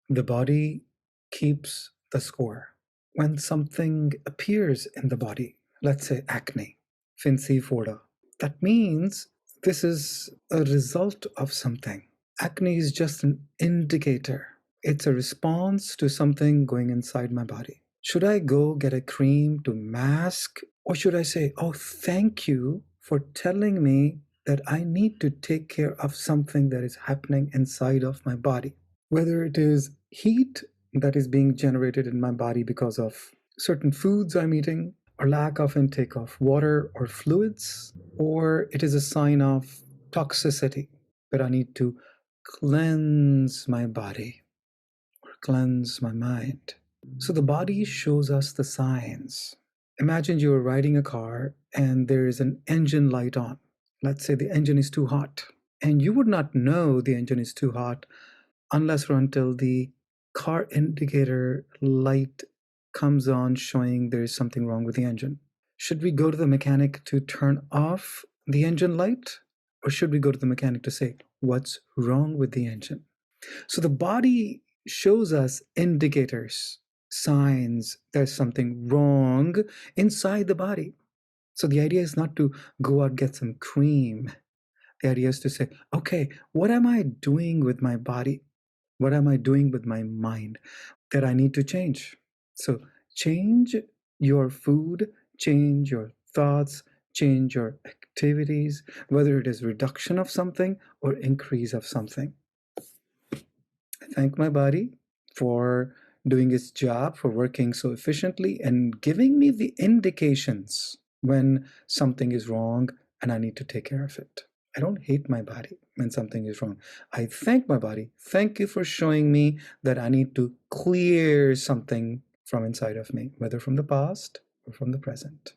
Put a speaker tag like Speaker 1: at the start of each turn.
Speaker 1: The body keeps the score. When something appears in the body, let's say acne, finzi that means this is a result of something. Acne is just an indicator. It's a response to something going inside my body. Should I go get a cream to mask, or should I say, oh, thank you for telling me that I need to take care of something that is happening inside of my body? Whether it is heat that is being generated in my body because of certain foods I'm eating, or lack of intake of water or fluids, or it is a sign of toxicity that I need to cleanse my body or cleanse my mind. So the body shows us the signs. Imagine you're riding a car and there is an engine light on. Let's say the engine is too hot, and you would not know the engine is too hot unless or until the car indicator light comes on showing there is something wrong with the engine. Should we go to the mechanic to turn off the engine light? Or should we go to the mechanic to say, what's wrong with the engine? So the body shows us indicators, signs there's something wrong inside the body. So the idea is not to go out get some cream. The idea is to say, okay, what am I doing with my body? What am I doing with my mind that I need to change? So change your food, change your thoughts, change your activities, whether it is reduction of something or increase of something. I thank my body for doing its job, for working so efficiently and giving me the indications when something is wrong and I need to take care of it. I don't hate my body when something is wrong. I thank my body. Thank you for showing me that I need to clear something from inside of me, whether from the past or from the present.